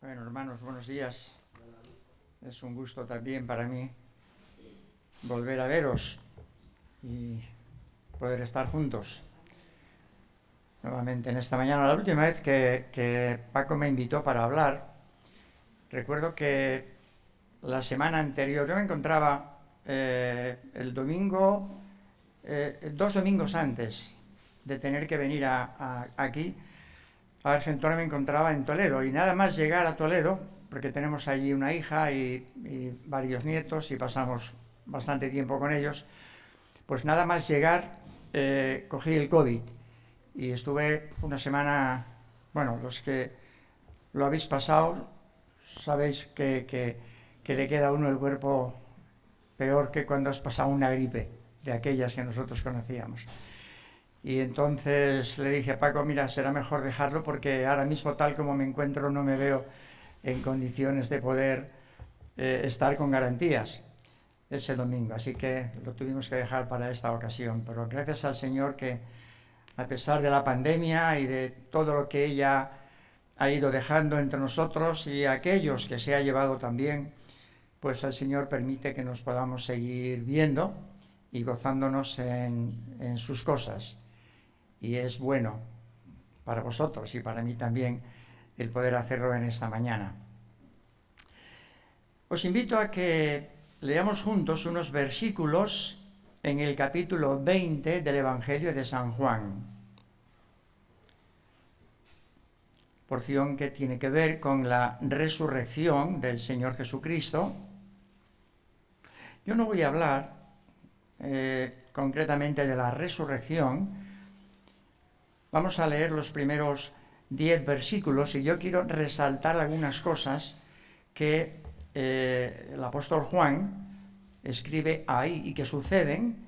Bueno, hermanos, buenos días. Es un gusto también para mí volver a veros y poder estar juntos nuevamente en esta mañana. La última vez que Paco me invitó para hablar, recuerdo que la semana anterior yo me encontraba el domingo, 2 domingos antes de tener que venir aquí a Argentina, me encontraba en Toledo, y nada más llegar a Toledo, porque tenemos allí una hija y varios nietos y pasamos bastante tiempo con ellos, pues nada más llegar cogí el COVID y estuve una semana. Bueno, los que lo habéis pasado sabéis que le queda a uno el cuerpo peor que cuando has pasado una gripe de aquellas que nosotros conocíamos. Y entonces le dije a Paco, mira, será mejor dejarlo porque ahora mismo, tal como me encuentro, no me veo en condiciones de poder estar con garantías ese domingo. Así que lo tuvimos que dejar para esta ocasión. Pero gracias al Señor que, a pesar de la pandemia y de todo lo que ella ha ido dejando entre nosotros y aquellos que se ha llevado también, pues el Señor permite que nos podamos seguir viendo y gozándonos en sus cosas. Y es bueno para vosotros y para mí también el poder hacerlo en esta mañana. Os invito a que leamos juntos unos versículos en el capítulo 20 del Evangelio de San Juan. Porción que tiene que ver con la resurrección del Señor Jesucristo. Yo no voy a hablar concretamente de la resurrección. Vamos a leer los primeros 10 versículos y yo quiero resaltar algunas cosas que el apóstol Juan escribe ahí y que suceden,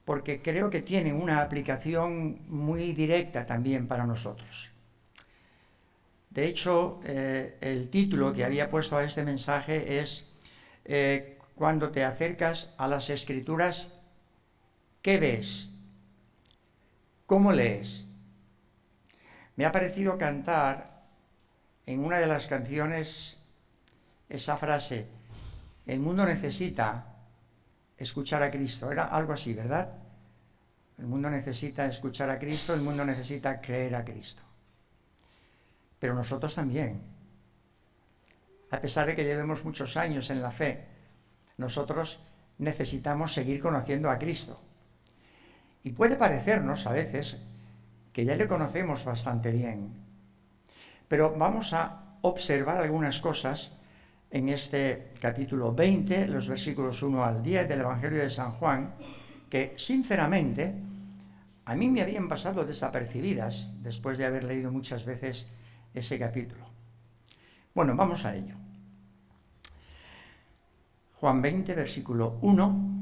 porque creo que tienen una aplicación muy directa también para nosotros. De hecho, el título que había puesto a este mensaje es cuando te acercas a las Escrituras, ¿qué ves? ¿Cómo lees? Me ha parecido cantar en una de las canciones esa frase: el mundo necesita escuchar a Cristo. Era algo así, ¿verdad? El mundo necesita escuchar a Cristo, el mundo necesita creer a Cristo. Pero nosotros también. A pesar de que llevemos muchos años en la fe, nosotros necesitamos seguir conociendo a Cristo. Y puede parecernos a veces que ya le conocemos bastante bien. Pero vamos a observar algunas cosas en este capítulo 20, los versículos 1 al 10 del Evangelio de San Juan, que sinceramente a mí me habían pasado desapercibidas después de haber leído muchas veces ese capítulo. Bueno, vamos a ello. Juan 20, versículo 1.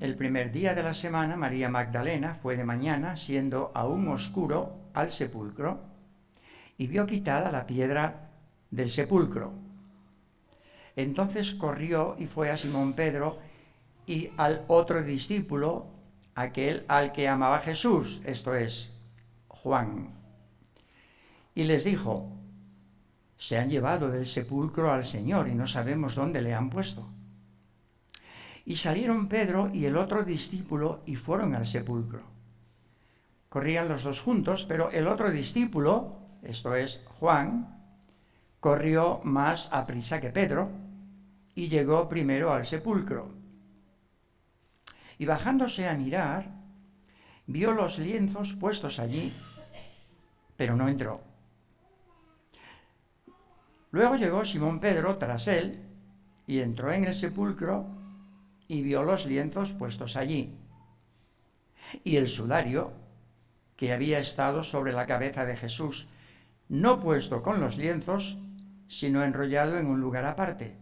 El primer día de la semana, María Magdalena fue de mañana, siendo aún oscuro, al sepulcro, y vio quitada la piedra del sepulcro. Entonces corrió y fue a Simón Pedro y al otro discípulo, aquel al que amaba Jesús, esto es, Juan. Y les dijo: se han llevado del sepulcro al Señor y no sabemos dónde le han puesto. Y salieron Pedro y el otro discípulo y fueron al sepulcro. Corrían los dos juntos, pero el otro discípulo, esto es, Juan, corrió más aprisa que Pedro y llegó primero al sepulcro. Y bajándose a mirar, vio los lienzos puestos allí, pero no entró. Luego llegó Simón Pedro tras él y entró en el sepulcro y vio los lienzos puestos allí, y el sudario que había estado sobre la cabeza de Jesús, no puesto con los lienzos, sino enrollado en un lugar aparte.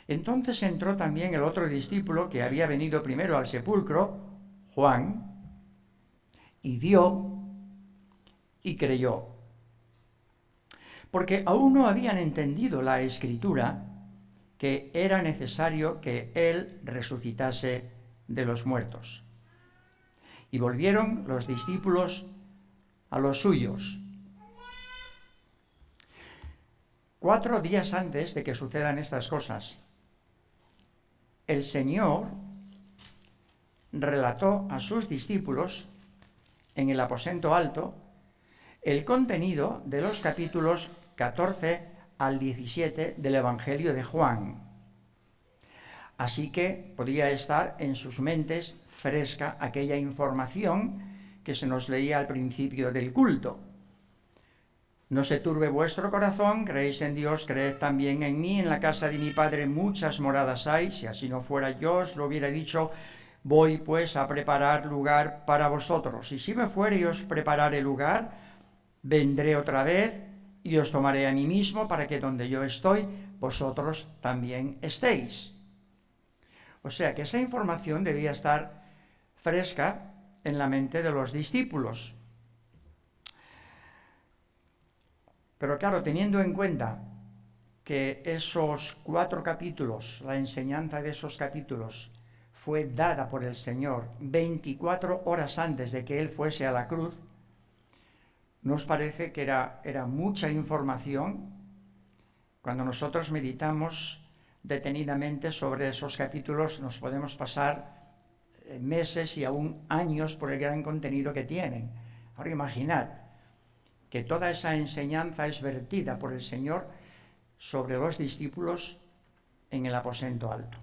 Entonces entró también el otro discípulo que había venido primero al sepulcro, Juan, y vio y creyó, porque aún no habían entendido la Escritura, que era necesario que él resucitase de los muertos. Y volvieron los discípulos a los suyos. 4 días antes de que sucedan estas cosas, el Señor relató a sus discípulos en el aposento alto el contenido de los capítulos 14 al 17 del Evangelio de Juan. Así que podía estar en sus mentes fresca aquella información que se nos leía al principio del culto. No se turbe vuestro corazón, creéis en Dios, creed también en mí. En la casa de mi Padre muchas moradas hay, si así no fuera yo os lo hubiera dicho. Voy pues a preparar lugar para vosotros. Y si me fuere y os prepararé lugar, vendré otra vez y os tomaré a mí mismo, para que donde yo estoy, vosotros también estéis. O sea que esa información debía estar fresca en la mente de los discípulos. Pero claro, teniendo en cuenta que esos 4 capítulos, la enseñanza de esos capítulos, fue dada por el Señor 24 horas antes de que Él fuese a la cruz, ¿nos parece que era mucha información? Cuando nosotros meditamos detenidamente sobre esos capítulos, nos podemos pasar meses y aún años por el gran contenido que tienen. Ahora imaginad que toda esa enseñanza es vertida por el Señor sobre los discípulos en el aposento alto.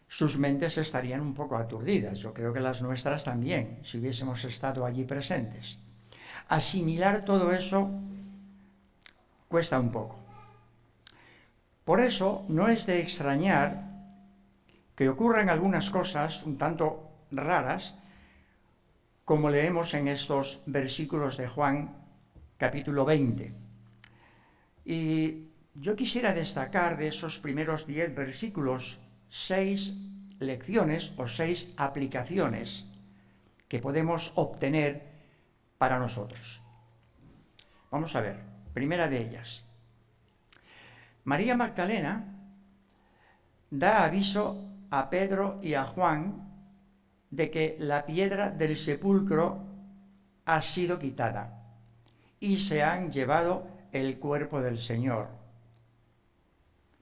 Sus mentes estarían un poco aturdidas, yo creo que las nuestras también, si hubiésemos estado allí presentes. Asimilar todo eso cuesta un poco. Por eso no es de extrañar que ocurran algunas cosas un tanto raras, como leemos en estos versículos de Juan, capítulo 20. Y yo quisiera destacar de esos primeros 10 versículos 6 lecciones o 6 aplicaciones que podemos obtener para nosotros. Vamos a ver, primera de ellas. María Magdalena da aviso a Pedro y a Juan de que la piedra del sepulcro ha sido quitada y se han llevado el cuerpo del Señor,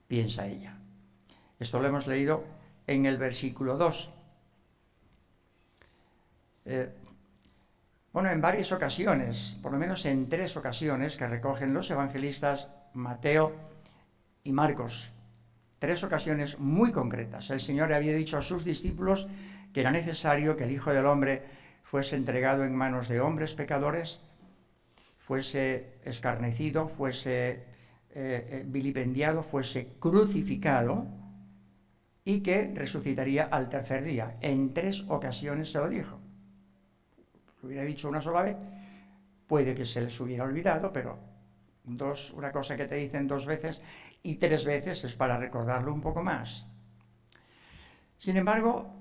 piensa ella. Esto lo hemos leído en el versículo 2. En varias ocasiones, por lo menos en 3 ocasiones que recogen los evangelistas Mateo y Marcos, 3 ocasiones muy concretas, el Señor había dicho a sus discípulos que era necesario que el Hijo del Hombre fuese entregado en manos de hombres pecadores, fuese escarnecido, fuese vilipendiado, fuese crucificado y que resucitaría al tercer día. En 3 ocasiones se lo dijo. Lo hubiera dicho una sola vez, puede que se les hubiera olvidado, pero una cosa que te dicen 2 veces y 3 veces es para recordarlo un poco más. Sin embargo,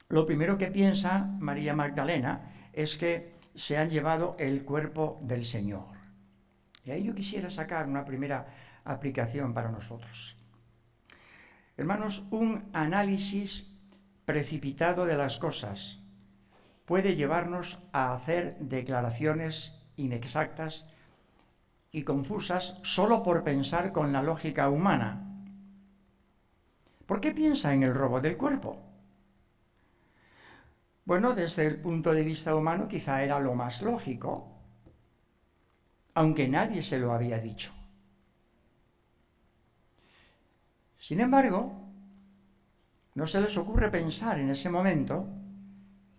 lo primero que piensa María Magdalena es que se han llevado el cuerpo del Señor. Y ahí yo quisiera sacar una primera aplicación para nosotros. Hermanos, un análisis precipitado de las cosas puede llevarnos a hacer declaraciones inexactas y confusas solo por pensar con la lógica humana. ¿Por qué piensa en el robo del cuerpo? Bueno, desde el punto de vista humano quizá era lo más lógico, aunque nadie se lo había dicho. Sin embargo, no se les ocurre pensar en ese momento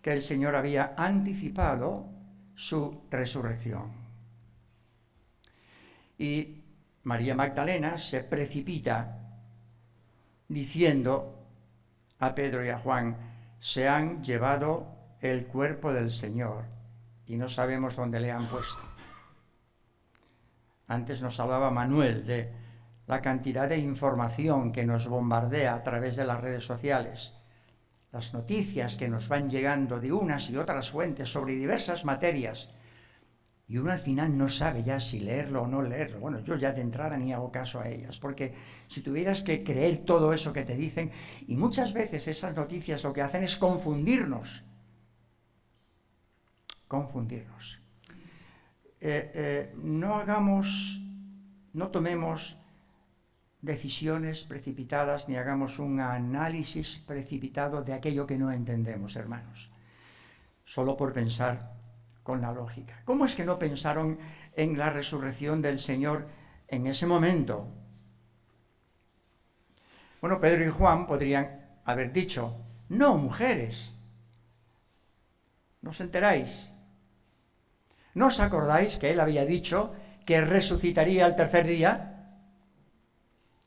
que el Señor había anticipado su resurrección. Y María Magdalena se precipita diciendo a Pedro y a Juan: se han llevado el cuerpo del Señor y no sabemos dónde le han puesto. Antes nos hablaba Manuel de la cantidad de información que nos bombardea a través de las redes sociales, las noticias que nos van llegando de unas y otras fuentes sobre diversas materias, y uno al final no sabe ya si leerlo o no leerlo. Bueno, yo ya de entrada ni hago caso a ellas, porque si tuvieras que creer todo eso que te dicen, y muchas veces esas noticias lo que hacen es confundirnos. No hagamos no tomemos decisiones precipitadas ni hagamos un análisis precipitado de aquello que no entendemos, hermanos, solo por pensar con la lógica. ¿Cómo es que no pensaron en la resurrección del Señor en ese momento? Bueno, Pedro y Juan podrían haber dicho: no, mujeres, ¿no os enteráis? ¿No os acordáis que él había dicho que resucitaría al tercer día?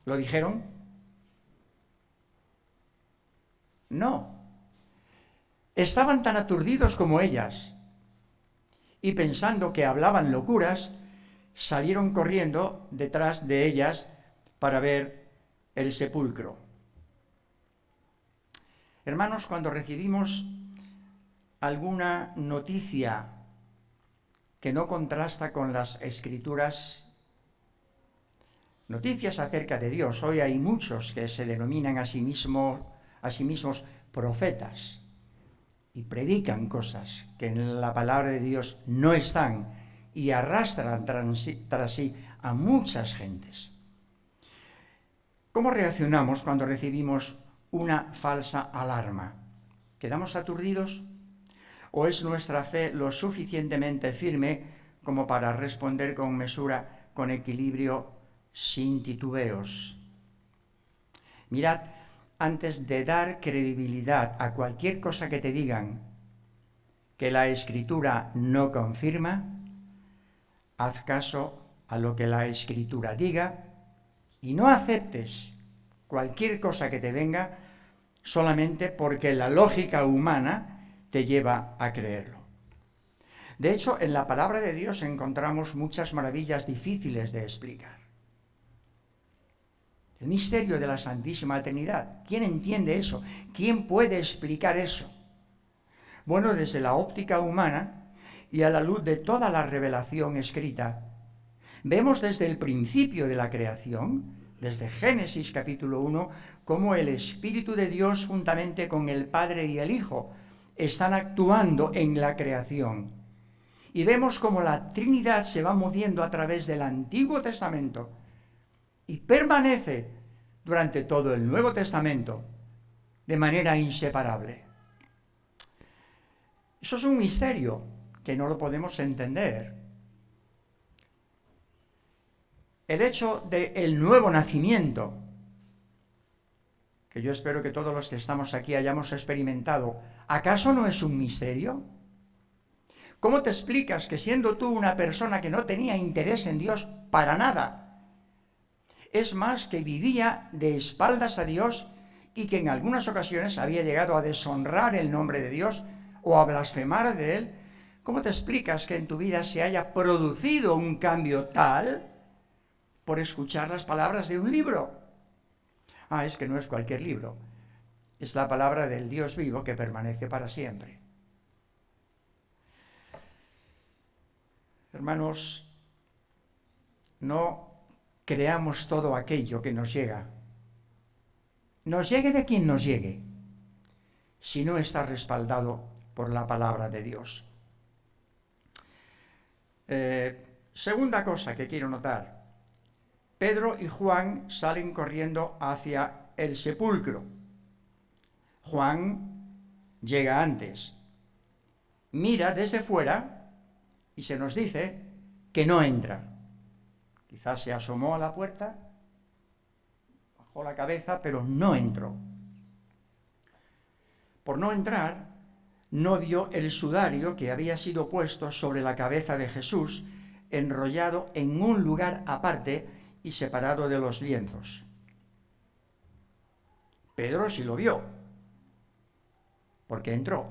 ¿Lo dijeron? No. Estaban tan aturdidos como ellas y pensando que hablaban locuras, salieron corriendo detrás de ellas para ver el sepulcro. Hermanos, cuando recibimos alguna noticia que no contrasta con las Escrituras, noticias acerca de Dios, hoy hay muchos que se denominan a sí mismos profetas y predican cosas que en la palabra de Dios no están y arrastran tras sí a muchas gentes. ¿Cómo reaccionamos cuando recibimos una falsa alarma? ¿Quedamos aturdidos? ¿O es nuestra fe lo suficientemente firme como para responder con mesura, con equilibrio, sin titubeos? Mirad, antes de dar credibilidad a cualquier cosa que te digan que la Escritura no confirma, haz caso a lo que la Escritura diga y no aceptes cualquier cosa que te venga solamente porque la lógica humana te lleva a creerlo. De hecho, en la palabra de Dios encontramos muchas maravillas difíciles de explicar. El misterio de la Santísima Trinidad. ¿Quién entiende eso? ¿Quién puede explicar eso? Bueno, desde la óptica humana y a la luz de toda la revelación escrita, vemos desde el principio de la creación, desde Génesis capítulo 1, cómo el Espíritu de Dios juntamente con el Padre y el Hijo están actuando en la creación. Y vemos cómo la Trinidad se va moviendo a través del Antiguo Testamento y permanece durante todo el Nuevo Testamento de manera inseparable. Eso es un misterio que no lo podemos entender. El hecho del nuevo nacimiento, que yo espero que todos los que estamos aquí hayamos experimentado, ¿acaso no es un misterio? ¿Cómo te explicas que siendo tú una persona que no tenía interés en Dios para nada, es más, que vivía de espaldas a Dios y que en algunas ocasiones había llegado a deshonrar el nombre de Dios o a blasfemar de él, ¿cómo te explicas que en tu vida se haya producido un cambio tal por escuchar las palabras de un libro? Es que no es cualquier libro, es la palabra del Dios vivo que permanece para siempre. Hermanos, no creamos todo aquello que nos llega. Nos llegue de quien nos llegue, si no está respaldado por la palabra de Dios. Segunda cosa que quiero notar. Pedro y Juan salen corriendo hacia el sepulcro. Juan llega antes. Mira desde fuera y se nos dice que no entra. Quizás se asomó a la puerta, bajó la cabeza, pero no entró. Por no entrar, no vio el sudario que había sido puesto sobre la cabeza de Jesús, enrollado en un lugar aparte y separado de los lienzos. Pedro sí lo vio, porque entró.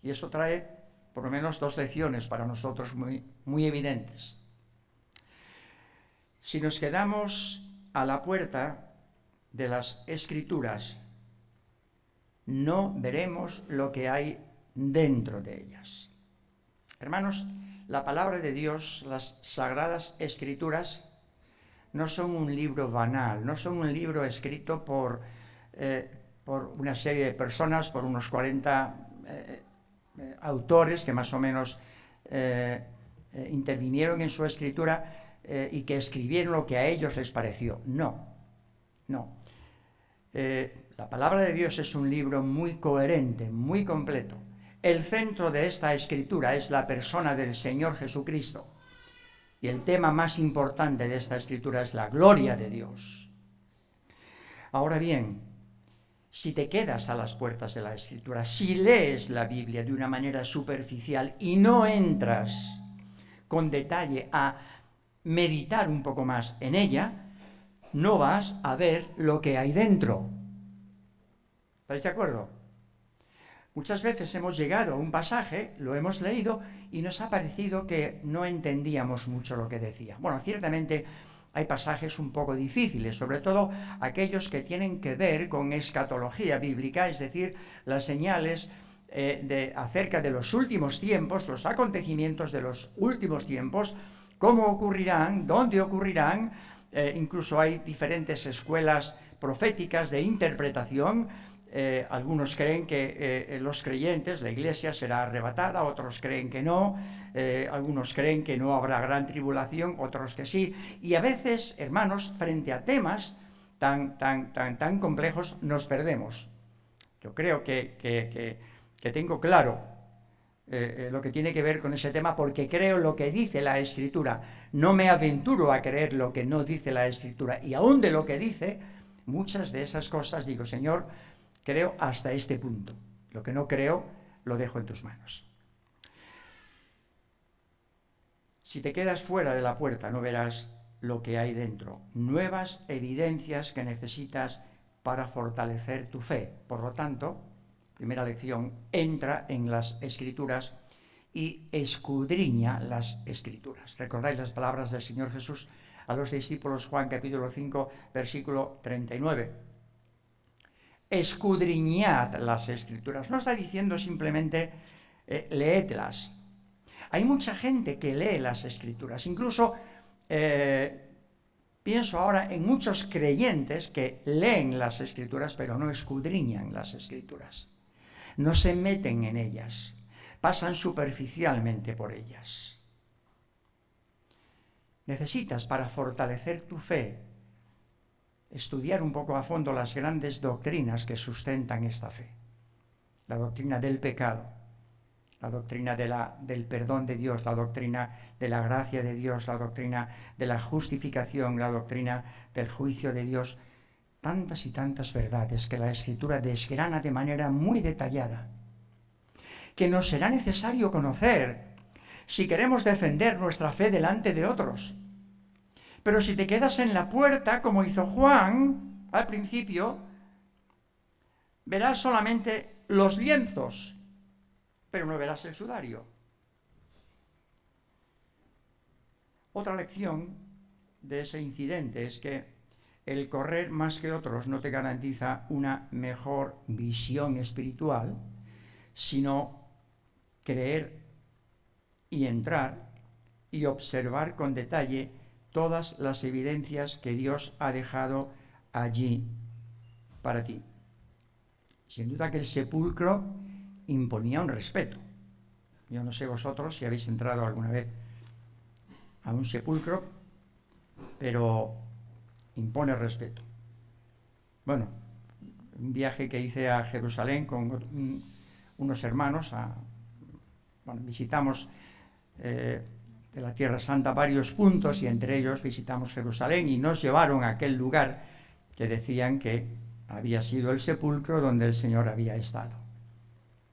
Y eso trae por lo menos dos lecciones para nosotros muy evidentes. Si nos quedamos a la puerta de las Escrituras, no veremos lo que hay dentro de ellas. Hermanos, la palabra de Dios, las Sagradas Escrituras, no son un libro banal, no son un libro escrito por una serie de personas, por unos 40 autores que más o menos intervinieron en su escritura, y que escribieron lo que a ellos les pareció. No, no. La palabra de Dios es un libro muy coherente, muy completo. El centro de esta escritura es la persona del Señor Jesucristo. Y el tema más importante de esta escritura es la gloria de Dios. Ahora bien, si te quedas a las puertas de la escritura, si lees la Biblia de una manera superficial y no entras con detalle a meditar un poco más en ella, no vas a ver lo que hay dentro. ¿Estáis de acuerdo? Muchas veces hemos llegado a un pasaje, lo hemos leído y nos ha parecido que no entendíamos mucho lo que decía. Bueno, ciertamente hay pasajes un poco difíciles, sobre todo aquellos que tienen que ver con escatología bíblica, es decir, las señales acerca de los últimos tiempos, los acontecimientos de los últimos tiempos, cómo ocurrirán, dónde ocurrirán. Incluso hay diferentes escuelas proféticas de interpretación. Algunos creen que los creyentes, la iglesia será arrebatada, otros creen que no, algunos creen que no habrá gran tribulación, otros que sí. Y a veces, hermanos, frente a temas tan complejos, nos perdemos. Yo creo que tengo claro lo que tiene que ver con ese tema, porque creo lo que dice la Escritura. No me aventuro a creer lo que no dice la Escritura. Y aún de lo que dice, muchas de esas cosas digo, Señor, creo hasta este punto. Lo que no creo, lo dejo en tus manos. Si te quedas fuera de la puerta, no verás lo que hay dentro. Nuevas evidencias que necesitas para fortalecer tu fe. Por lo tanto, primera lección, entra en las Escrituras y escudriña las Escrituras. ¿Recordáis las palabras del Señor Jesús a los discípulos? Juan capítulo 5, versículo 39. Escudriñad las Escrituras. No está diciendo simplemente leedlas. Hay mucha gente que lee las Escrituras. Incluso pienso ahora en muchos creyentes que leen las Escrituras, pero no escudriñan las Escrituras. No se meten en ellas. Pasan superficialmente por ellas. Necesitas, para fortalecer tu fe, estudiar un poco a fondo las grandes doctrinas que sustentan esta fe. La doctrina del pecado, la doctrina del perdón de Dios, la doctrina de la gracia de Dios, la doctrina de la justificación, la doctrina del juicio de Dios. Tantas y tantas verdades que la Escritura desgrana de manera muy detallada, que nos será necesario conocer si queremos defender nuestra fe delante de otros. Pero si te quedas en la puerta, como hizo Juan al principio, verás solamente los lienzos, pero no verás el sudario. Otra lección de ese incidente es que el correr más que otros no te garantiza una mejor visión espiritual, sino creer y entrar y observar con detalle todas las evidencias que Dios ha dejado allí para ti. Sin duda que el sepulcro imponía un respeto. Yo no sé vosotros si habéis entrado alguna vez a un sepulcro, pero impone respeto. Bueno, un viaje que hice a Jerusalén con unos hermanos, visitamos de la Tierra Santa varios puntos y entre ellos visitamos Jerusalén y nos llevaron a aquel lugar que decían que había sido el sepulcro donde el Señor había estado.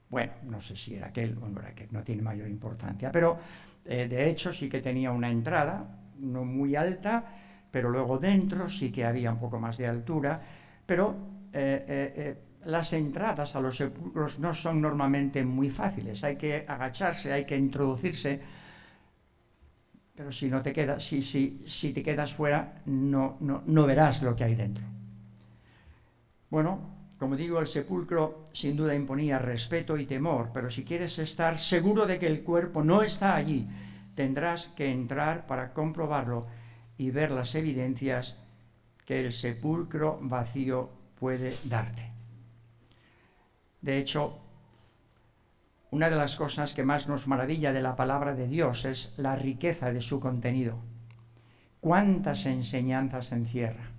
Bueno, no sé si era aquel o no era aquel, no tiene mayor importancia, pero de hecho sí que tenía una entrada, no muy alta, pero luego dentro sí que había un poco más de altura, pero las entradas a los sepulcros no son normalmente muy fáciles, hay que agacharse, hay que introducirse, pero si no te quedas, si te quedas fuera, no verás lo que hay dentro. Bueno, como digo, el sepulcro sin duda imponía respeto y temor, pero si quieres estar seguro de que el cuerpo no está allí, tendrás que entrar para comprobarlo y ver las evidencias que el sepulcro vacío puede darte. De hecho, una de las cosas que más nos maravilla de la palabra de Dios es la riqueza de su contenido. cuántas enseñanzas encierra.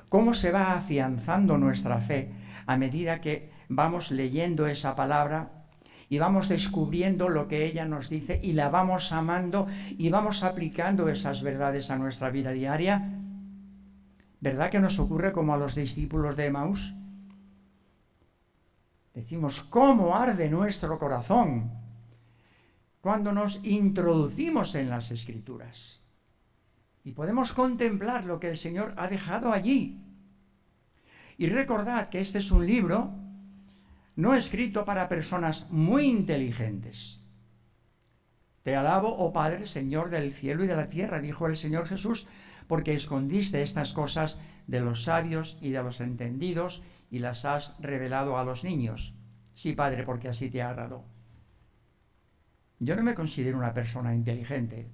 Cómo se va afianzando nuestra fe a medida que vamos leyendo esa palabra y vamos descubriendo lo que ella nos dice y la vamos amando y vamos aplicando esas verdades a nuestra vida diaria. ¿Verdad que nos ocurre como a los discípulos de Emaús? Decimos, ¿cómo arde nuestro corazón cuando nos introducimos en las Escrituras? Y podemos contemplar lo que el Señor ha dejado allí. Y recordad que este es un libro no escrito para personas muy inteligentes. Te alabo, oh Padre, Señor del cielo y de la tierra, dijo el Señor Jesús, porque escondiste estas cosas de los sabios y de los entendidos y las has revelado a los niños. Sí, Padre, porque así te agradó. Yo no me considero una persona inteligente,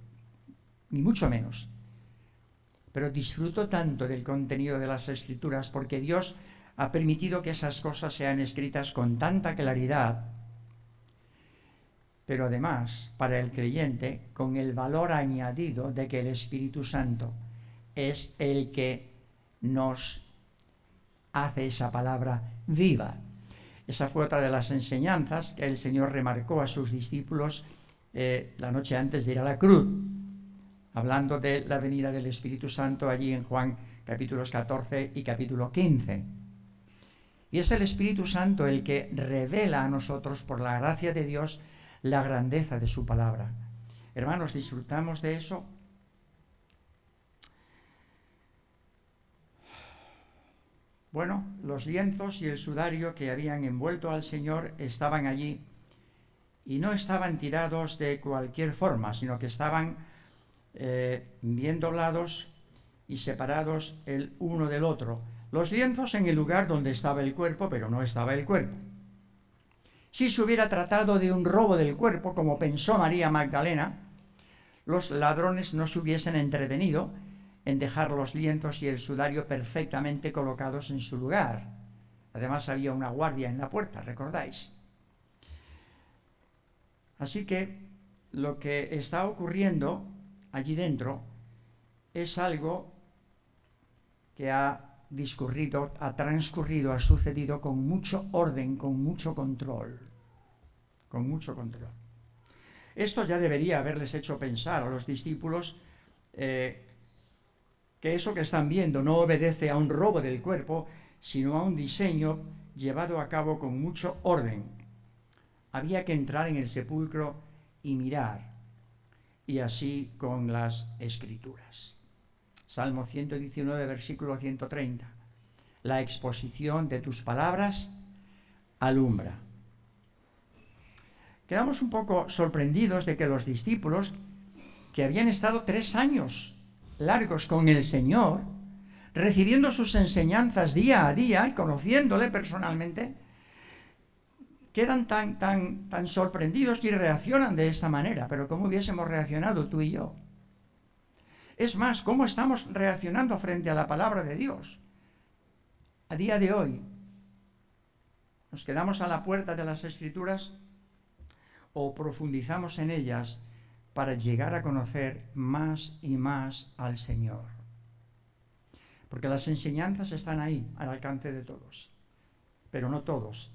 ni mucho menos, pero disfruto tanto del contenido de las Escrituras porque Dios ha permitido que esas cosas sean escritas con tanta claridad, pero además, para el creyente, con el valor añadido de que el Espíritu Santo es el que nos hace esa palabra viva. Esa fue otra de las enseñanzas que el Señor remarcó a sus discípulos la noche antes de ir a la cruz, hablando de la venida del Espíritu Santo allí en Juan capítulos 14 y capítulo 15. Y es el Espíritu Santo el que revela a nosotros, por la gracia de Dios, la grandeza de su palabra. Hermanos, ¿disfrutamos de eso? Bueno, los lienzos y el sudario que habían envuelto al Señor estaban allí y no estaban tirados de cualquier forma, sino que estaban bien doblados y separados el uno del otro. Los lienzos en el lugar donde estaba el cuerpo, pero no estaba el cuerpo. Si se hubiera tratado de un robo del cuerpo, como pensó María Magdalena, los ladrones no se hubiesen entretenido en dejar los lienzos y el sudario perfectamente colocados en su lugar. Además había una guardia en la puerta, ¿recordáis? Así que lo que está ocurriendo allí dentro es algo que ha transcurrido, ha sucedido con mucho orden, con mucho control. Con mucho control. Esto ya debería haberles hecho pensar a los discípulos que eso que están viendo no obedece a un robo del cuerpo, sino a un diseño llevado a cabo con mucho orden. Había que entrar en el sepulcro y mirar, y así con las Escrituras. Salmo 119, versículo 130. La exposición de tus palabras alumbra. Quedamos un poco sorprendidos de que los discípulos, que habían estado 3 años largos con el Señor, recibiendo sus enseñanzas día a día y conociéndole personalmente, quedan tan sorprendidos y reaccionan de esta manera. Pero ¿cómo hubiésemos reaccionado tú y yo? Es más, ¿cómo estamos reaccionando frente a la palabra de Dios? A día de hoy, ¿nos quedamos a la puerta de las Escrituras o profundizamos en ellas para llegar a conocer más y más al Señor? Porque las enseñanzas están ahí, al alcance de todos, pero no todos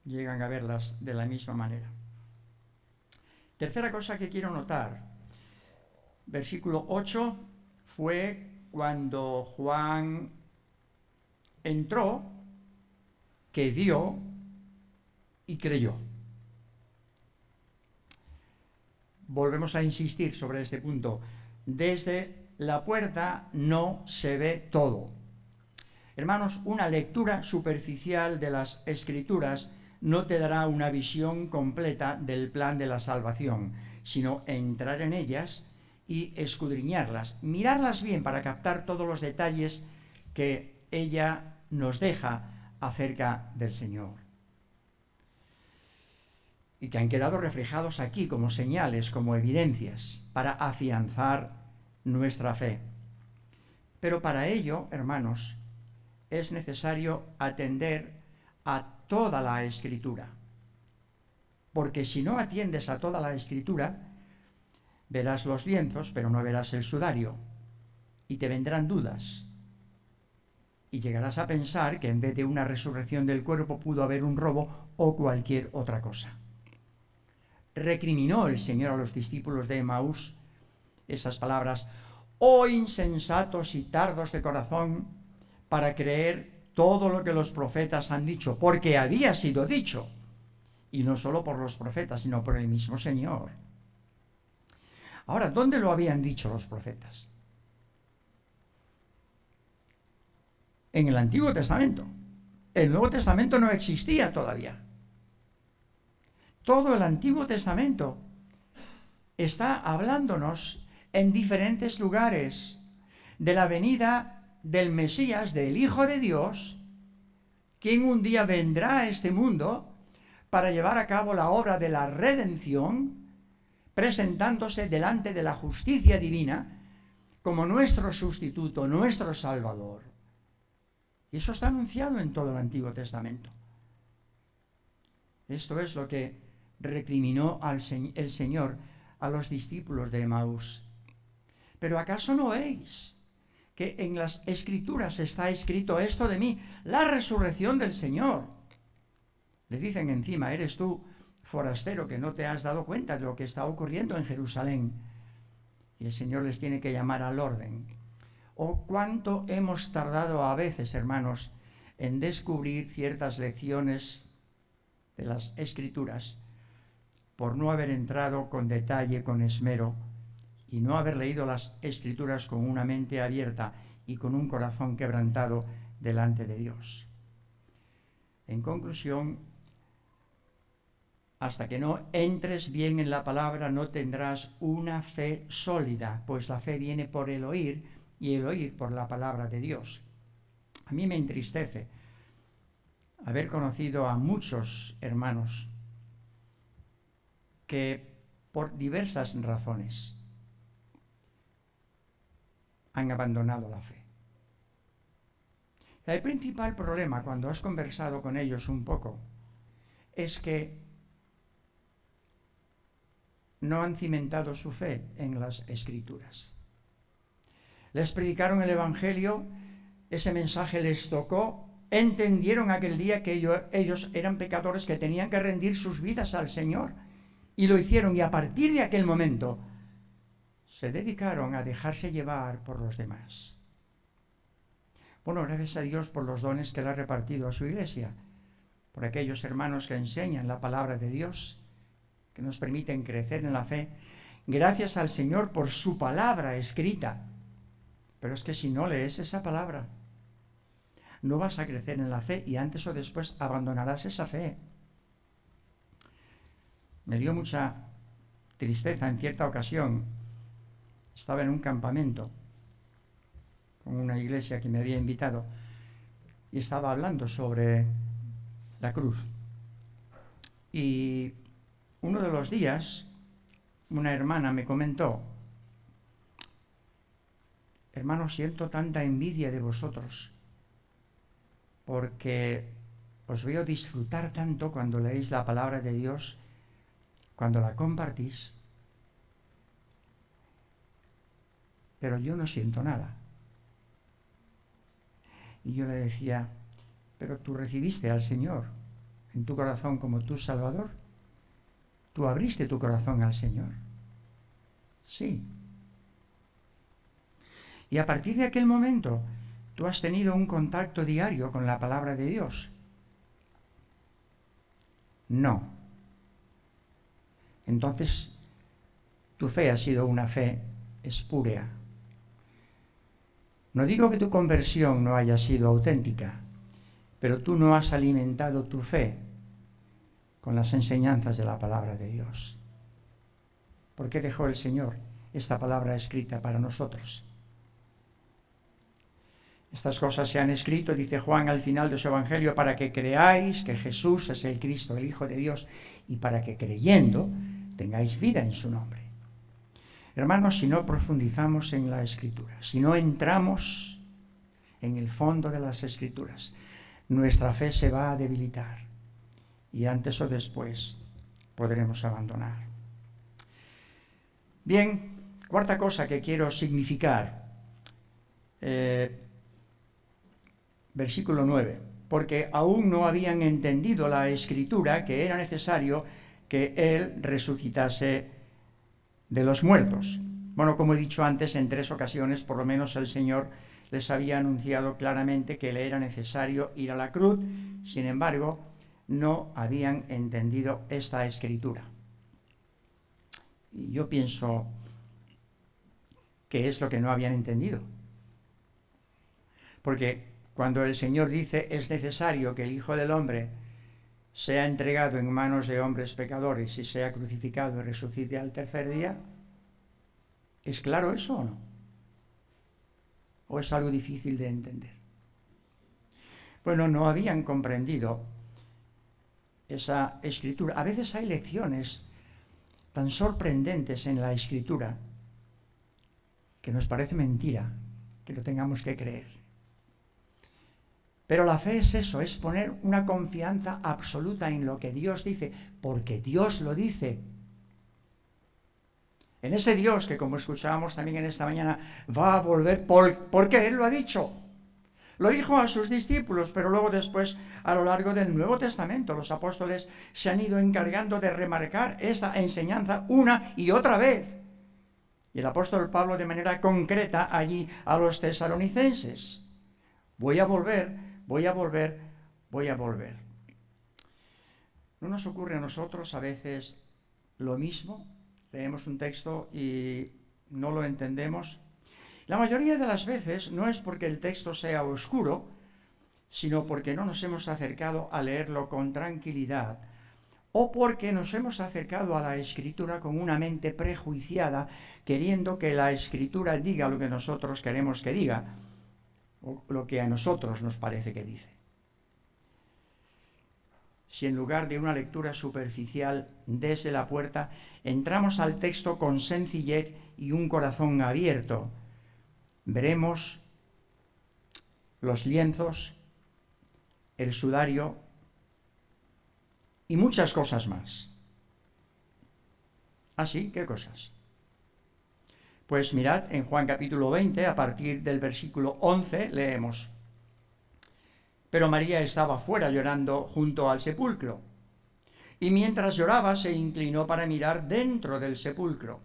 llegan a verlas de la misma manera. Tercera cosa que quiero notar, versículo 8, fue cuando Juan entró, que vio y creyó. Volvemos a insistir sobre este punto. Desde la puerta no se ve todo. Hermanos, una lectura superficial de las Escrituras no te dará una visión completa del plan de la salvación, sino entrar en ellas y escudriñarlas, mirarlas bien para captar todos los detalles que ella nos deja acerca del Señor, y que han quedado reflejados aquí como señales, como evidencias, para afianzar nuestra fe. Pero para ello, hermanos, es necesario atender a toda la Escritura, porque si no atiendes a toda la Escritura, Verás los lienzos, pero no verás el sudario. Y te vendrán dudas. Y llegarás a pensar que en vez de una resurrección del cuerpo pudo haber un robo o cualquier otra cosa. Recriminó el Señor a los discípulos de Emaús esas palabras: oh insensatos y tardos de corazón para creer todo lo que los profetas han dicho, porque había sido dicho, y no solo por los profetas, sino por el mismo Señor. Ahora, ¿dónde lo habían dicho los profetas? En el Antiguo Testamento. El Nuevo Testamento no existía todavía. Todo el Antiguo Testamento está hablándonos en diferentes lugares de la venida del Mesías, del Hijo de Dios, quien un día vendrá a este mundo para llevar a cabo la obra de la redención, presentándose delante de la justicia divina como nuestro sustituto, nuestro Salvador. Y eso está anunciado en todo el Antiguo Testamento. Esto es lo que recriminó el Señor a los discípulos de Emaús. ¿Pero acaso no veis que en las Escrituras está escrito esto de mí, la resurrección del Señor? Le dicen encima: eres tú, forastero, que no te has dado cuenta de lo que está ocurriendo en Jerusalén. Y el Señor les tiene que llamar al orden. Oh, cuánto hemos tardado a veces, hermanos, en descubrir ciertas lecciones de las Escrituras por no haber entrado con detalle, con esmero, y no haber leído las Escrituras con una mente abierta y con un corazón quebrantado delante de Dios. En conclusión, hasta que no entres bien en la palabra no tendrás una fe sólida, pues la fe viene por el oír y el oír por la palabra de Dios. A mí me entristece haber conocido a muchos hermanos que por diversas razones han abandonado la fe. El principal problema, cuando has conversado con ellos un poco, es que no han cimentado su fe en las Escrituras. Les predicaron el Evangelio, ese mensaje les tocó, entendieron aquel día que ellos eran pecadores, que tenían que rendir sus vidas al Señor, y lo hicieron, y a partir de aquel momento se dedicaron a dejarse llevar por los demás. Bueno, gracias a Dios por los dones que Él ha repartido a su iglesia, por aquellos hermanos que enseñan la palabra de Dios, que nos permiten crecer en la fe. Gracias al Señor por su palabra escrita. Pero es que si no lees esa palabra, no vas a crecer en la fe y antes o después abandonarás esa fe. Me dio mucha tristeza en cierta ocasión. Estaba en un campamento con una iglesia que me había invitado y estaba hablando sobre la cruz. Y uno de los días, una hermana me comentó: hermano, siento tanta envidia de vosotros, porque os veo disfrutar tanto cuando leéis la palabra de Dios, cuando la compartís, pero yo no siento nada. Y yo le decía: pero tú recibiste al Señor en tu corazón como tu Salvador. ¿Tú abriste tu corazón al Señor? Sí. Y a partir de aquel momento, ¿tú has tenido un contacto diario con la palabra de Dios? No. Entonces, tu fe ha sido una fe espúrea. No digo que tu conversión no haya sido auténtica, pero tú no has alimentado tu fe con las enseñanzas de la palabra de Dios. ¿Por qué dejó el Señor esta palabra escrita para nosotros? Estas cosas se han escrito, dice Juan al final de su Evangelio, para que creáis que Jesús es el Cristo, el Hijo de Dios, y para que creyendo tengáis vida en su nombre. Hermanos, si no profundizamos en la Escritura, si no entramos en el fondo de las Escrituras, nuestra fe se va a debilitar y antes o después podremos abandonar. Bien, cuarta cosa que quiero significar, versículo 9, porque aún no habían entendido la Escritura que era necesario que Él resucitase de los muertos. Bueno, como he dicho antes, en 3 ocasiones, por lo menos el Señor les había anunciado claramente que le era necesario ir a la cruz. Sin embargo, no habían entendido esta Escritura. Y yo pienso que es lo que no habían entendido. Porque cuando el Señor dice es necesario que el Hijo del Hombre sea entregado en manos de hombres pecadores y sea crucificado y resucite al tercer día, ¿es claro eso o no? ¿O es algo difícil de entender? Bueno, no habían comprendido esa Escritura. A veces hay lecciones tan sorprendentes en la Escritura que nos parece mentira que lo tengamos que creer. Pero la fe es eso, es poner una confianza absoluta en lo que Dios dice, porque Dios lo dice. En ese Dios que, como escuchábamos también en esta mañana, va a volver porque Él lo ha dicho. Lo dijo a sus discípulos, pero luego después, a lo largo del Nuevo Testamento, los apóstoles se han ido encargando de remarcar esta enseñanza una y otra vez. Y el apóstol Pablo de manera concreta allí a los tesalonicenses. Voy a volver, voy a volver, voy a volver. ¿No nos ocurre a nosotros a veces lo mismo? Leemos un texto y no lo entendemos. La mayoría de las veces no es porque el texto sea oscuro, sino porque no nos hemos acercado a leerlo con tranquilidad, o porque nos hemos acercado a la Escritura con una mente prejuiciada, queriendo que la Escritura diga lo que nosotros queremos que diga, o lo que a nosotros nos parece que dice. Si en lugar de una lectura superficial desde la puerta, entramos al texto con sencillez y un corazón abierto, veremos los lienzos, el sudario y muchas cosas más. ¿Ah, sí? ¿Qué cosas? Pues mirad, en Juan capítulo 20, a partir del versículo 11, leemos: Pero María estaba fuera llorando junto al sepulcro, y mientras lloraba se inclinó para mirar dentro del sepulcro,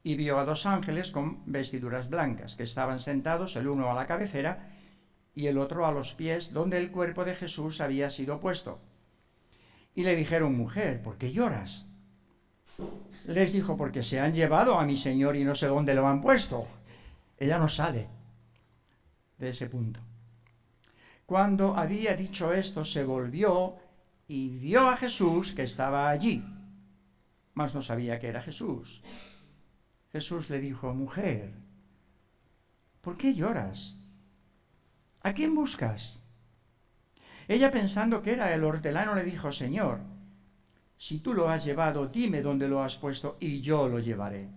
y vio a 2 ángeles con vestiduras blancas, que estaban sentados, el uno a la cabecera y el otro a los pies, donde el cuerpo de Jesús había sido puesto. Y le dijeron: Mujer, ¿por qué lloras? Les dijo: Porque se han llevado a mi Señor y no sé dónde lo han puesto. Ella no sale de ese punto. Cuando había dicho esto, se volvió y vio a Jesús que estaba allí, mas no sabía que era Jesús. Jesús le dijo: Mujer, ¿por qué lloras? ¿A quién buscas? Ella, pensando que era el hortelano, le dijo: Señor, si tú lo has llevado, dime dónde lo has puesto y yo lo llevaré.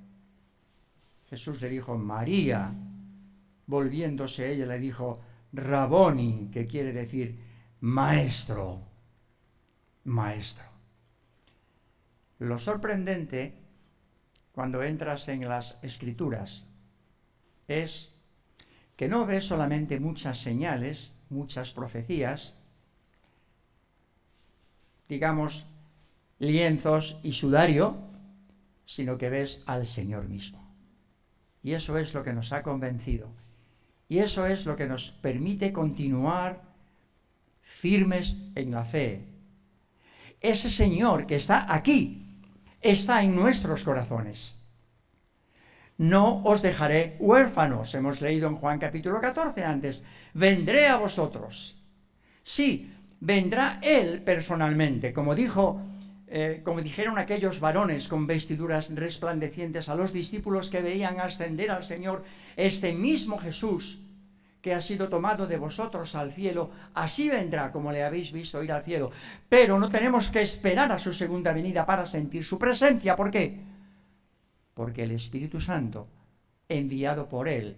Jesús le dijo: María. Volviéndose ella le dijo: Raboni, que quiere decir maestro, maestro. Lo sorprendente cuando entras en las Escrituras es que no ves solamente muchas señales, muchas profecías, digamos, lienzos y sudario, sino que ves al Señor mismo. Y eso es lo que nos ha convencido. Y eso es lo que nos permite continuar firmes en la fe. Ese Señor que está aquí, está en nuestros corazones. No os dejaré huérfanos, hemos leído en Juan capítulo 14 antes. Vendré a vosotros. Sí, vendrá Él personalmente, como dijeron aquellos varones con vestiduras resplandecientes a los discípulos que veían ascender al Señor, este mismo Jesús que ha sido tomado de vosotros al cielo, así vendrá como le habéis visto ir al cielo. Pero no tenemos que esperar a su segunda venida para sentir su presencia. ¿Por qué? Porque el Espíritu Santo, enviado por Él,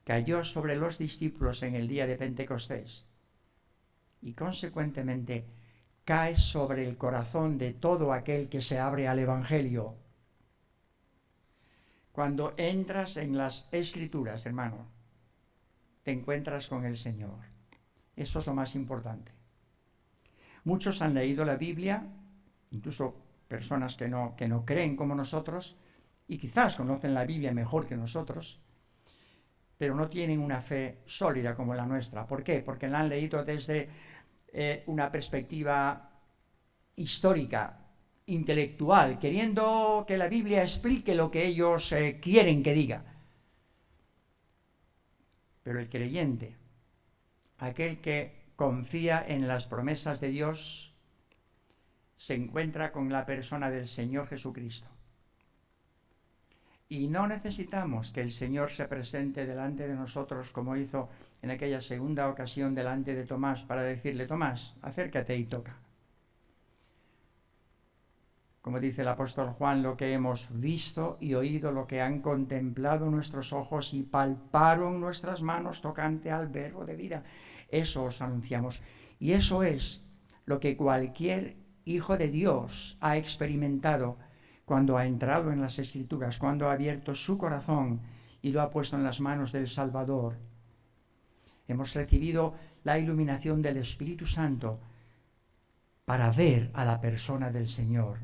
cayó sobre los discípulos en el día de Pentecostés y consecuentemente cae sobre el corazón de todo aquel que se abre al Evangelio. Cuando entras en las Escrituras, hermano, te encuentras con el Señor. Eso es lo más importante. Muchos han leído la Biblia, incluso personas que no creen como nosotros, y quizás conocen la Biblia mejor que nosotros, pero no tienen una fe sólida como la nuestra. ¿Por qué? Porque la han leído desde una perspectiva histórica, intelectual, queriendo que la Biblia explique lo que ellos quieren que diga. Pero el creyente, aquel que confía en las promesas de Dios, se encuentra con la persona del Señor Jesucristo. Y no necesitamos que el Señor se presente delante de nosotros como hizo en aquella segunda ocasión delante de Tomás para decirle: Tomás, acércate y toca. Como dice el apóstol Juan, lo que hemos visto y oído, lo que han contemplado nuestros ojos y palparon nuestras manos tocante al verbo de vida. Eso os anunciamos. Y eso es lo que cualquier hijo de Dios ha experimentado cuando ha entrado en las Escrituras, cuando ha abierto su corazón y lo ha puesto en las manos del Salvador. Hemos recibido la iluminación del Espíritu Santo para ver a la persona del Señor.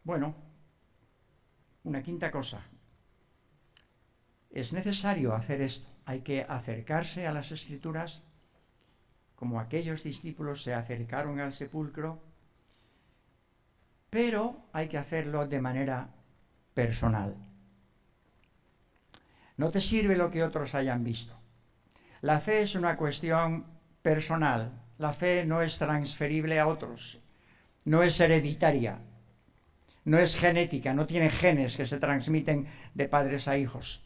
Bueno, una quinta cosa. Es necesario hacer esto. Hay que acercarse a las Escrituras como aquellos discípulos se acercaron al sepulcro, pero hay que hacerlo de manera personal. No te sirve lo que otros hayan visto. La fe es una cuestión personal. La fe no es transferible a otros. No es hereditaria. No es genética. No tiene genes que se transmiten de padres a hijos.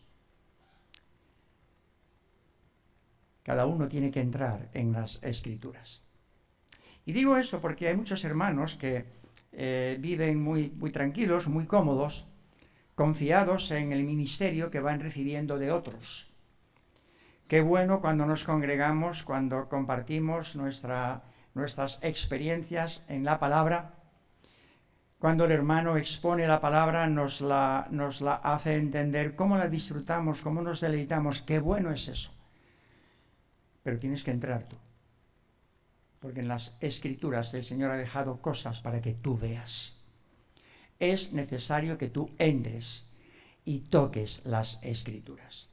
Cada uno tiene que entrar en las Escrituras. Y digo eso porque hay muchos hermanos que viven muy tranquilos, muy cómodos, confiados en el ministerio que van recibiendo de otros. Qué bueno cuando nos congregamos, cuando compartimos nuestras experiencias en la palabra, cuando el hermano expone la palabra, nos la hace entender, cómo la disfrutamos, cómo nos deleitamos. Qué bueno es eso. Pero tienes que entrar tú, porque en las Escrituras el Señor ha dejado cosas para que tú veas. Es necesario que tú entres y toques las Escrituras.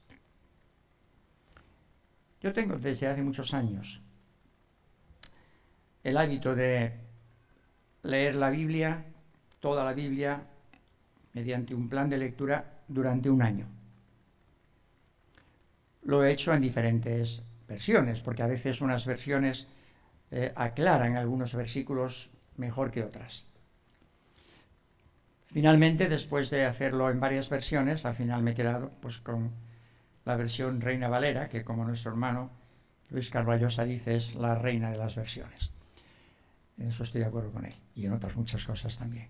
Yo tengo desde hace muchos años el hábito de leer la Biblia, toda la Biblia, mediante un plan de lectura durante un año. Lo he hecho en diferentes versiones, porque a veces unas versiones aclaran algunos versículos mejor que otras. Finalmente, después de hacerlo en varias versiones, al final me he quedado pues con la versión Reina Valera, que como nuestro hermano Luis Carballosa dice, es la reina de las versiones. En eso estoy de acuerdo con él, y en otras muchas cosas también.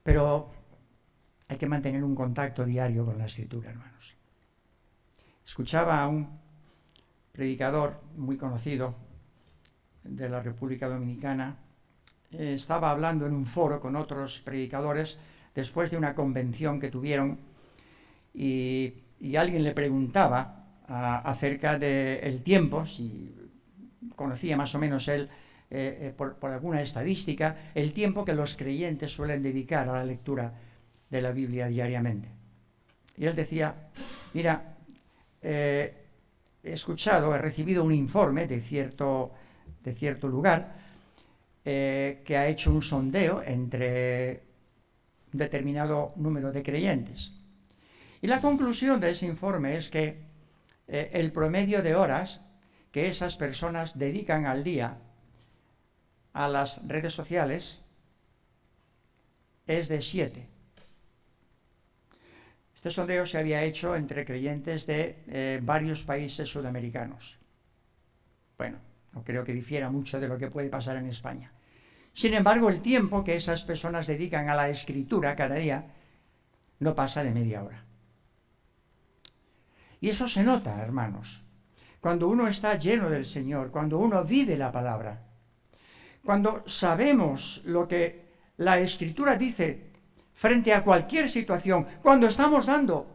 Pero hay que mantener un contacto diario con la Escritura, hermanos. Escuchaba a un predicador muy conocido de la República Dominicana, estaba hablando en un foro con otros predicadores después de una convención que tuvieron y alguien le preguntaba acerca del tiempo, si conocía más o menos él por alguna estadística, el tiempo que los creyentes suelen dedicar a la lectura de la Biblia diariamente. Y él decía, mira, he recibido un informe de cierto lugar que ha hecho un sondeo entre un determinado número de creyentes. Y la conclusión de ese informe es que el promedio de horas que esas personas dedican al día a las redes sociales es de 7. Este sondeo se había hecho entre creyentes de varios países sudamericanos. Bueno, no creo que difiera mucho de lo que puede pasar en España. Sin embargo, el tiempo que esas personas dedican a la escritura cada día no pasa de media hora. Y eso se nota, hermanos, cuando uno está lleno del Señor, cuando uno vive la palabra, cuando sabemos lo que la Escritura dice frente a cualquier situación, cuando estamos dando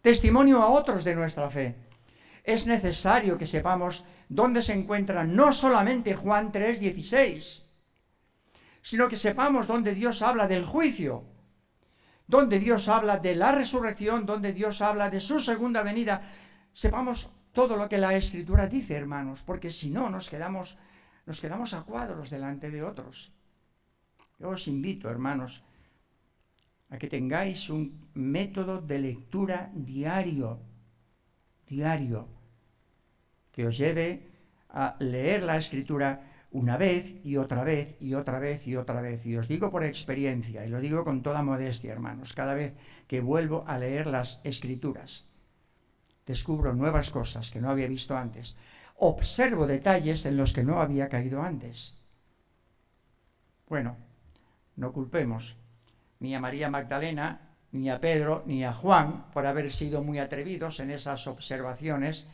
testimonio a otros de nuestra fe, es necesario que sepamos dónde se encuentra no solamente Juan 3:16, sino que sepamos dónde Dios habla del juicio, donde Dios habla de la resurrección, donde Dios habla de su segunda venida. Sepamos todo lo que la Escritura dice, hermanos, porque si no nos quedamos a cuadros delante de otros. Yo os invito, hermanos, a que tengáis un método de lectura diario, que os lleve a leer la Escritura una vez y otra vez y otra vez y otra vez. Y os digo por experiencia, y lo digo con toda modestia, hermanos, cada vez que vuelvo a leer las Escrituras, descubro nuevas cosas que no había visto antes. Observo detalles en los que no había caído antes. Bueno, no culpemos ni a María Magdalena, ni a Pedro, ni a Juan por haber sido muy atrevidos en esas observaciones,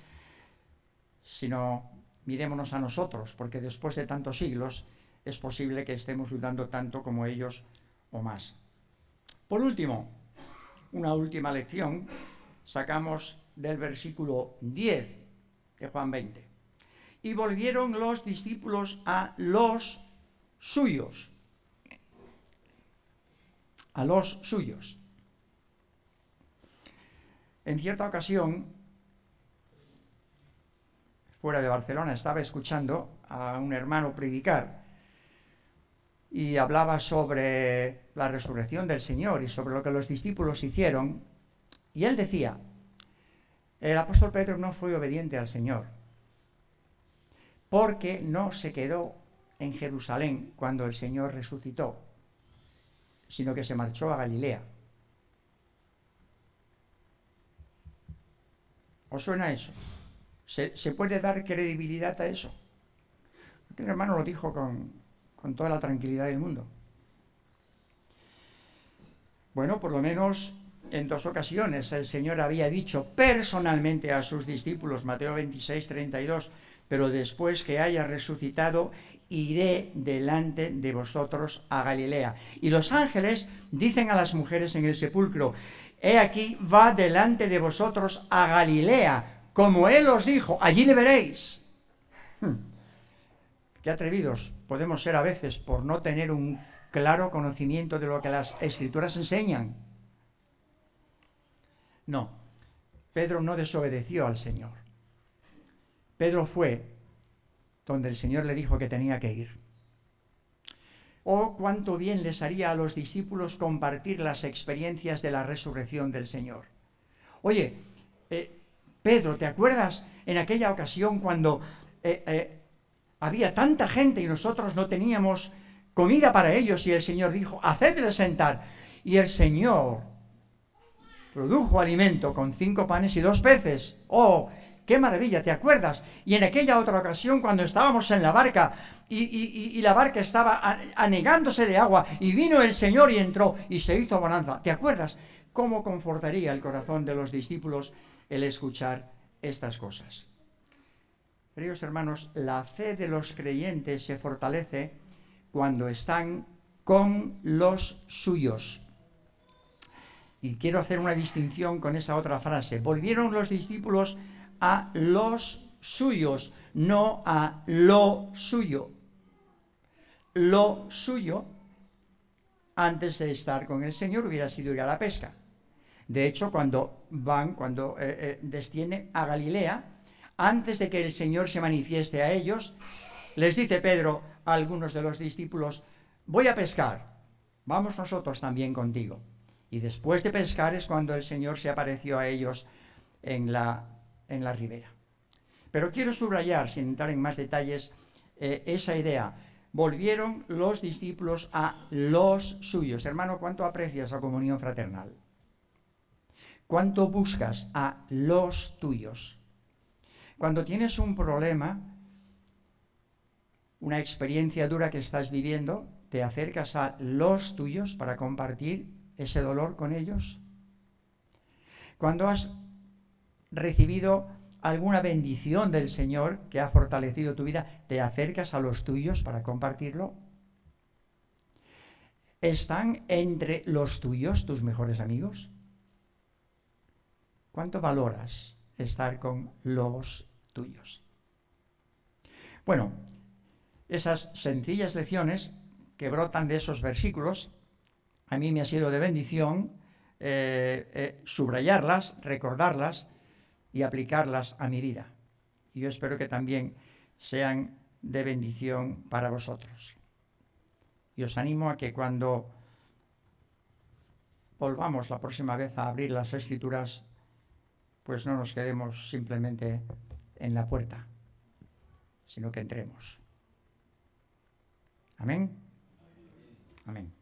sino mirémonos a nosotros, porque después de tantos siglos es posible que estemos dudando tanto como ellos o más. Por último, una última lección sacamos del versículo 10 de Juan 20. Y volvieron los discípulos a los suyos. A los suyos. En cierta ocasión, fuera de Barcelona, estaba escuchando a un hermano predicar y hablaba sobre la resurrección del Señor y sobre lo que los discípulos hicieron, y él decía, el apóstol Pedro no fue obediente al Señor, porque no se quedó en Jerusalén cuando el Señor resucitó, sino que se marchó a Galilea. ¿Os suena eso? ¿Se puede dar credibilidad a eso? El hermano lo dijo con toda la tranquilidad del mundo. Bueno, por lo menos en 2 ocasiones el Señor había dicho personalmente a sus discípulos, Mateo 26:32, pero después que haya resucitado, iré delante de vosotros a Galilea. Y los ángeles dicen a las mujeres en el sepulcro, he aquí va delante de vosotros a Galilea, como él os dijo, allí le veréis. Qué atrevidos podemos ser a veces por no tener un claro conocimiento de lo que las Escrituras enseñan. No, Pedro no desobedeció al Señor. Pedro fue donde el Señor le dijo que tenía que ir. Oh, cuánto bien les haría a los discípulos compartir las experiencias de la resurrección del Señor. Oye, Pedro, ¿te acuerdas en aquella ocasión cuando había tanta gente y nosotros no teníamos comida para ellos y el Señor dijo, hacedles sentar? Y el Señor produjo alimento con 5 panes y 2 peces. ¡Oh, qué maravilla! ¿Te acuerdas? Y en aquella otra ocasión cuando estábamos en la barca y la barca estaba anegándose de agua y vino el Señor y entró y se hizo bonanza. ¿Te acuerdas? ¿Cómo confortaría el corazón de los discípulos el escuchar estas cosas? Queridos hermanos, la fe de los creyentes se fortalece cuando están con los suyos. Y quiero hacer una distinción con esa otra frase. Volvieron los discípulos a los suyos, no a lo suyo. Lo suyo, antes de estar con el Señor, hubiera sido ir a la pesca. De hecho, cuando descienden a Galilea, antes de que el Señor se manifieste a ellos, les dice Pedro a algunos de los discípulos, voy a pescar, vamos nosotros también contigo. Y después de pescar es cuando el Señor se apareció a ellos en la ribera. Pero quiero subrayar, sin entrar en más detalles, esa idea. Volvieron los discípulos a los suyos. Hermano, ¿cuánto aprecias la comunión fraternal? ¿Cuánto buscas a los tuyos? Cuando tienes un problema, una experiencia dura que estás viviendo, ¿te acercas a los tuyos para compartir ese dolor con ellos? Cuando has recibido alguna bendición del Señor que ha fortalecido tu vida? ¿Te acercas a los tuyos para compartirlo? ¿Están entre los tuyos tus mejores amigos? ¿Cuánto valoras estar con los tuyos? Bueno, esas sencillas lecciones que brotan de esos versículos, a mí me ha sido de bendición subrayarlas, recordarlas y aplicarlas a mi vida. Y yo espero que también sean de bendición para vosotros. Y os animo a que cuando volvamos la próxima vez a abrir las Escrituras, pues no nos quedemos simplemente en la puerta, sino que entremos. Amén. Amén.